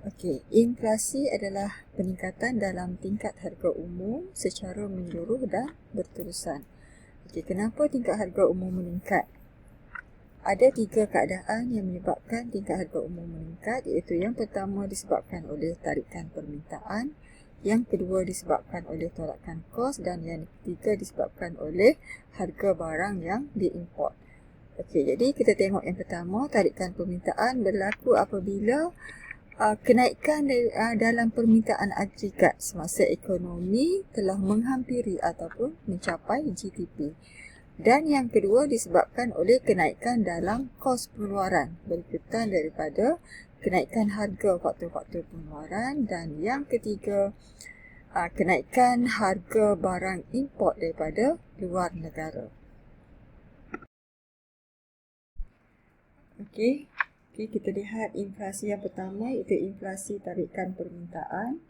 Okey, inflasi adalah peningkatan dalam tingkat harga umum secara menyeluruh dan berterusan. Okey, kenapa tingkat harga umum meningkat? Ada 3 keadaan yang menyebabkan tingkat harga umum meningkat, iaitu yang pertama disebabkan oleh tarikan permintaan, yang kedua disebabkan oleh tolakan kos dan yang ketiga disebabkan oleh harga barang yang diimport. Okey, jadi kita tengok yang pertama, tarikan permintaan berlaku apabila kenaikan dalam permintaan agregat semasa ekonomi telah menghampiri ataupun mencapai GDP. Dan yang kedua disebabkan oleh kenaikan dalam kos pengeluaran berikutan daripada kenaikan harga faktor-faktor pengeluaran, dan yang ketiga kenaikan harga barang import daripada luar negara. Okey, kita lihat inflasi yang pertama, iaitu inflasi tarikan permintaan.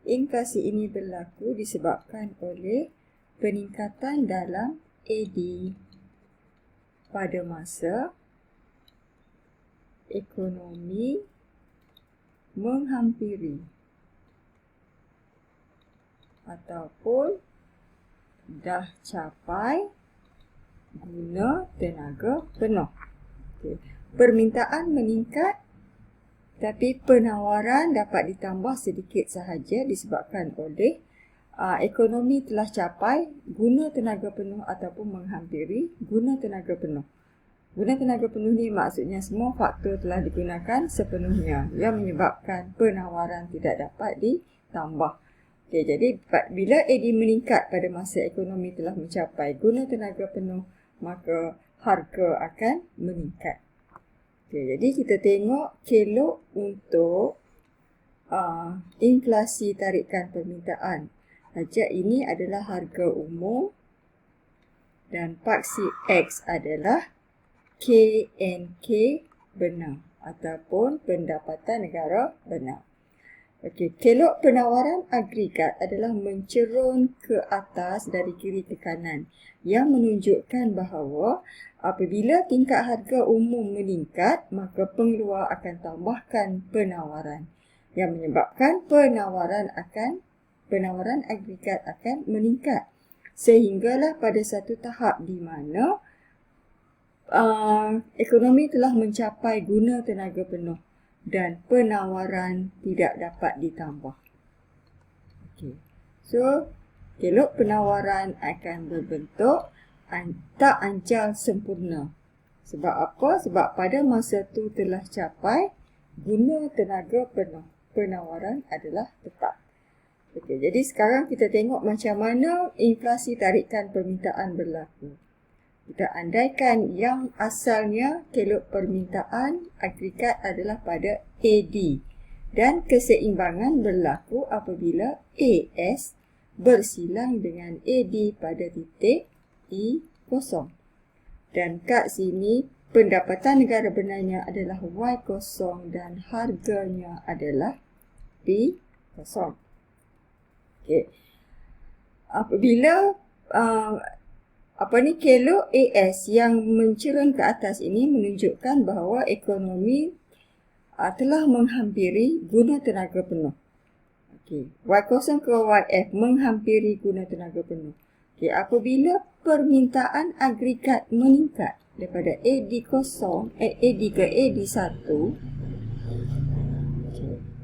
Inflasi ini berlaku disebabkan oleh peningkatan dalam AD pada masa ekonomi menghampiri ataupun dah capai guna tenaga penuh. Okay. Permintaan meningkat tapi penawaran dapat ditambah sedikit sahaja disebabkan oleh ekonomi telah capai guna tenaga penuh ataupun menghampiri guna tenaga penuh. Guna tenaga penuh ni maksudnya semua faktor telah digunakan sepenuhnya yang menyebabkan penawaran tidak dapat ditambah. Okay, jadi bila AD meningkat pada masa ekonomi telah mencapai guna tenaga penuh, maka harga akan meningkat. Okay, jadi kita tengok kelok untuk inflasi tarikan permintaan. Saja ini adalah harga umum dan paksi X adalah KNK benar ataupun pendapatan negara benar. Okey, kelok penawaran agregat adalah mencerun ke atas dari kiri ke kanan yang menunjukkan bahawa apabila tingkat harga umum meningkat, maka pengeluar akan tambahkan penawaran yang menyebabkan penawaran agregat akan meningkat. Sehinggalah pada satu tahap di mana ekonomi telah mencapai guna tenaga penuh dan penawaran tidak dapat ditambah. Okay. So, kelok penawaran akan berbentuk tak ancal sempurna. Sebab apa? Sebab pada masa tu telah capai guna tenaga penuh. Penawaran adalah tetap. Okay, jadi sekarang kita tengok macam mana inflasi tarikan permintaan berlaku. Kita andaikan yang asalnya kelok permintaan agregat adalah pada AD dan keseimbangan berlaku apabila AS bersilang dengan AD pada titik E0. Dan kat sini pendapatan negara benarnya adalah Y0 dan harganya adalah P0. Okay. Apabila kelok AS yang mencerun ke atas ini menunjukkan bahawa ekonomi telah menghampiri guna tenaga penuh. Okay. Y0 ke YF menghampiri guna tenaga penuh. Okay. Apabila permintaan agregat meningkat daripada AD ke AD1,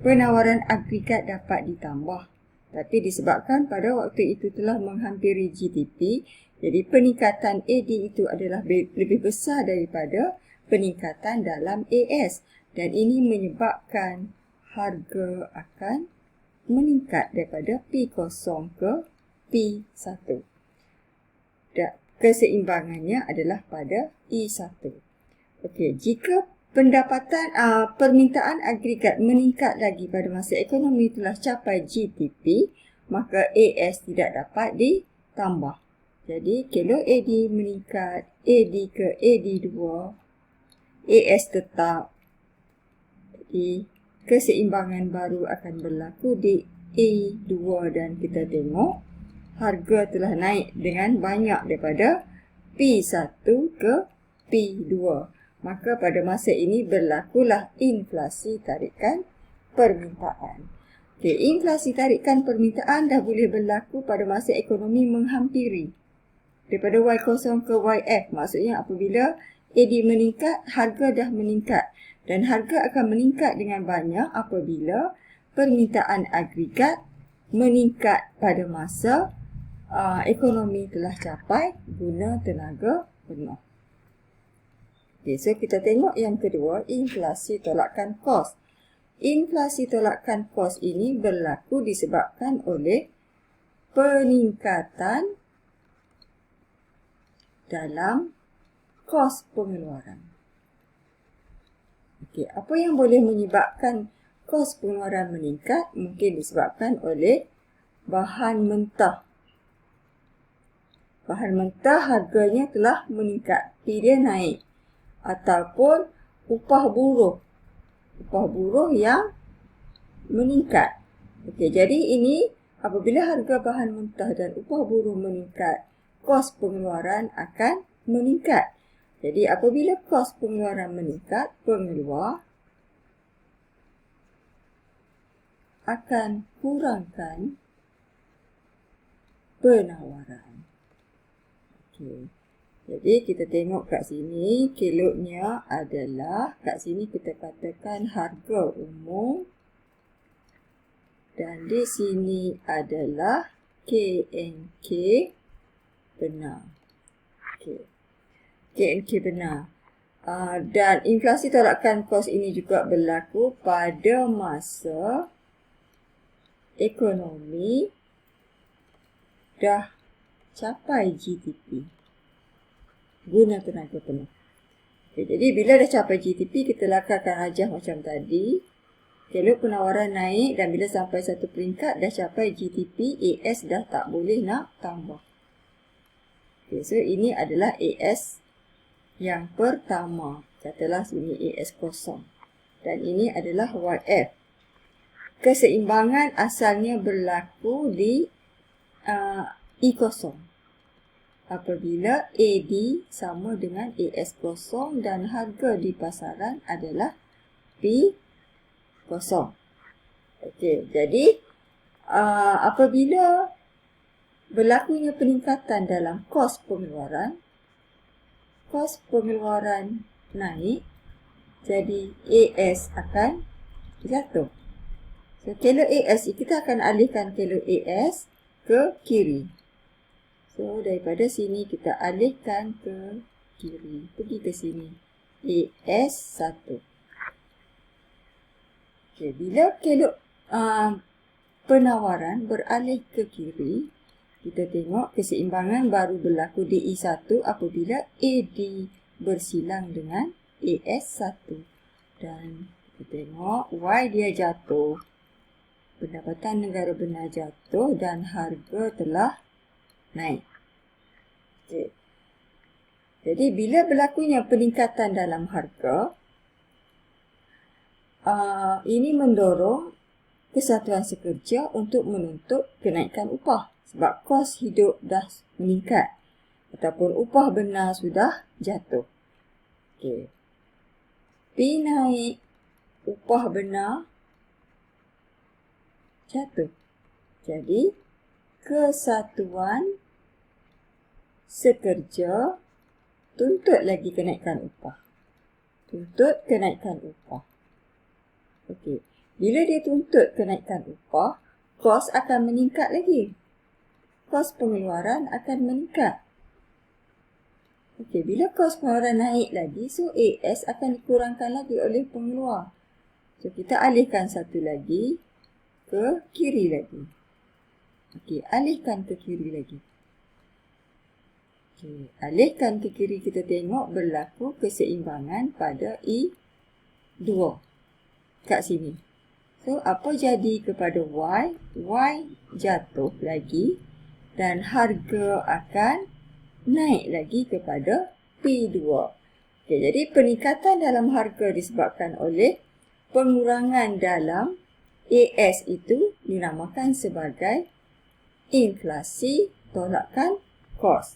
penawaran agregat dapat ditambah. Tapi disebabkan pada waktu itu telah menghampiri GDP, jadi peningkatan AD itu adalah lebih besar daripada peningkatan dalam AS. Dan ini menyebabkan harga akan meningkat daripada P0 ke P1. Dan keseimbangannya adalah pada E1. Okey, jika permintaan agregat meningkat lagi pada masa ekonomi telah capai GDP, maka AS tidak dapat ditambah. Jadi, kelok AD meningkat, AD ke AD2, AS tetap. Jadi, keseimbangan baru akan berlaku di A2 dan kita tengok harga telah naik dengan banyak daripada P1 ke P2. Maka pada masa ini berlakulah inflasi tarikan permintaan. Okey, inflasi tarikan permintaan dah boleh berlaku pada masa ekonomi menghampiri daripada Y0 ke YF. Maksudnya apabila AD meningkat, harga dah meningkat. Dan harga akan meningkat dengan banyak apabila permintaan agregat meningkat pada masa ekonomi telah capai guna tenaga penuh. Okay, so kita tengok yang kedua, inflasi tolakan kos. Inflasi tolakan kos ini berlaku disebabkan oleh peningkatan dalam kos pengeluaran. Okey, apa yang boleh menyebabkan kos pengeluaran meningkat? Mungkin disebabkan oleh bahan mentah. Bahan mentah harganya telah meningkat, dia naik. Ataupun upah buruh. Upah buruh yang meningkat. Okey, jadi ini apabila harga bahan mentah dan upah buruh meningkat, kos pengeluaran akan meningkat. Jadi apabila kos pengeluaran meningkat, pengeluar akan kurangkan penawaran. Okey. Jadi kita tengok kat sini, keloknya adalah kat sini kita katakan harga umum dan di sini adalah KNK benar. Okey. KNK benar. Dan inflasi tolakan kos ini juga berlaku pada masa ekonomi dah capai GDP. Guna tenaga penuh. Okay, jadi bila dah capai GDP, kita lakarkan rajah macam tadi. Kalau penawaran naik dan bila sampai satu peringkat dah capai GDP, AS dah tak boleh nak tambah. Okay, so ini adalah AS yang pertama. Katalah sini AS kosong. Dan ini adalah YF. Keseimbangan asalnya berlaku di E0. Apabila AD sama dengan AS kosong dan harga di pasaran adalah P0. Okey, jadi apabila berlakunya peningkatan dalam kos pengeluaran naik, jadi AS akan jatuh. So, kilo AS, kita akan alihkan kilo AS ke kiri. So, daripada sini kita alihkan ke kiri. Pergi ke sini. AS1. Okay, bila kilo penawaran beralih ke kiri, kita tengok keseimbangan baru berlaku di E1 apabila AD bersilang dengan AS1. Dan kita tengok Y dia jatuh. Pendapatan negara benar jatuh dan harga telah naik. Okay. Jadi bila berlakunya peningkatan dalam harga, ini mendorong kesatuan sekerja untuk menuntut kenaikan upah. Sebab kos hidup dah meningkat. Ataupun upah benar sudah jatuh. Okay. P naik, upah benar jatuh. Jadi, kesatuan sekerja tuntut lagi kenaikan upah. Tuntut kenaikan upah. Okey. Bila dia tuntut kenaikan upah, kos akan meningkat lagi. Kos pengeluaran akan meningkat. Okey, bila kos pengeluaran naik lagi, so AS akan dikurangkan lagi oleh pengeluar. So, kita alihkan satu lagi ke kiri lagi. Okey, alihkan ke kiri lagi. Okey, alihkan ke kiri, kita tengok berlaku keseimbangan pada E2 kat sini. So, apa jadi kepada Y? Y jatuh lagi dan harga akan naik lagi kepada P2. Okey, jadi peningkatan dalam harga disebabkan oleh pengurangan dalam AS itu dinamakan sebagai inflasi tolakan kos.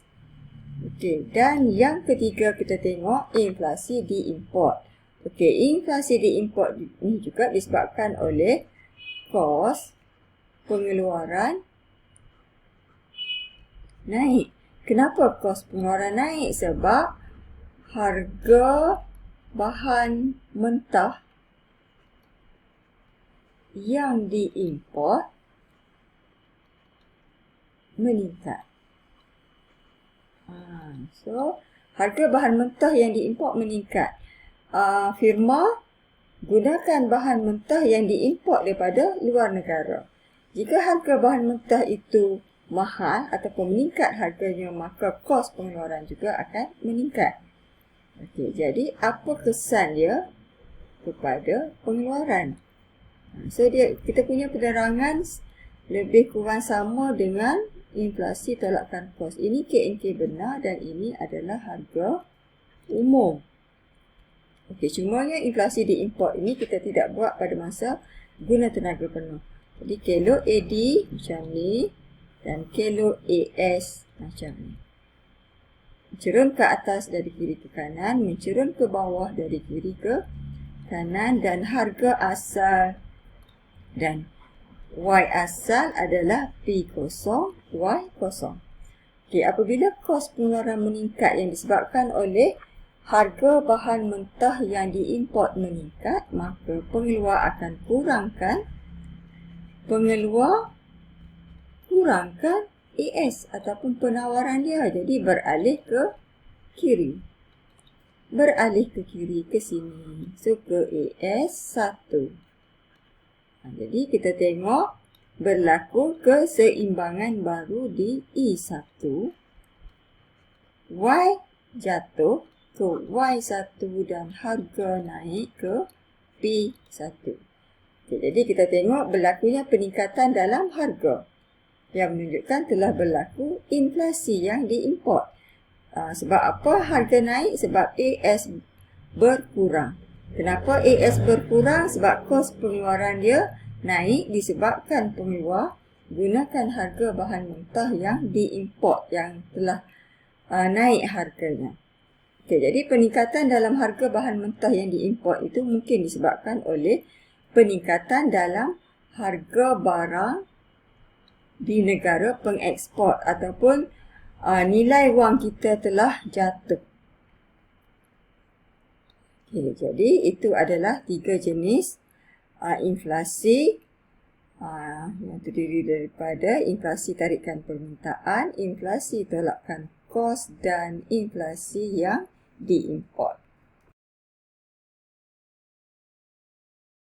Okey, dan yang ketiga kita tengok inflasi di import. Okey, inflasi diimport ini juga disebabkan oleh kos pengeluaran naik. Kenapa kos pengeluaran naik? Sebab harga bahan mentah yang diimport meningkat. So, harga bahan mentah yang diimport meningkat. Firma gunakan bahan mentah yang diimport daripada luar negara. Jika harga bahan mentah itu mahal ataupun meningkat harganya, maka kos pengeluaran juga akan meningkat. Okey, jadi apa kesan dia kepada pengeluaran? So, kita punya penerangan lebih kurang sama dengan inflasi tolakkan kos. Ini KNK benar dan ini adalah harga umum. Okey, cumanya inflasi diimport ini kita tidak buat pada masa guna tenaga penuh. Jadi kilo AD macam ni dan kilo AS macam ni. Mencerun ke atas dari kiri ke kanan, mencerun ke bawah dari kiri ke kanan, dan harga asal dan Y asal adalah P0, Y0. Okey, apabila kos pengeluaran meningkat yang disebabkan oleh harga bahan mentah yang diimport meningkat, maka pengeluar akan kurangkan AS ataupun penawaran dia. Jadi beralih ke kiri. Ke sini. So, ke AS 1. Jadi kita tengok berlaku keseimbangan baru di E1. Y jatuh ke Y1 dan harga naik ke P1. Okay, jadi kita tengok berlakunya peningkatan dalam harga yang menunjukkan telah berlaku inflasi yang diimport. Sebab apa harga naik? Sebab AS berkurang. Kenapa AS berkurang? Sebab kos pengeluaran dia naik disebabkan pengeluar gunakan harga bahan mentah yang diimport yang telah naik harganya. Okey, jadi peningkatan dalam harga bahan mentah yang diimport itu mungkin disebabkan oleh peningkatan dalam harga barang di negara pengeksport ataupun nilai wang kita telah jatuh. Okay, jadi itu adalah 3 jenis inflasi yang terdiri daripada inflasi tarikan permintaan, inflasi tolakkan kos dan inflasi yang diimport.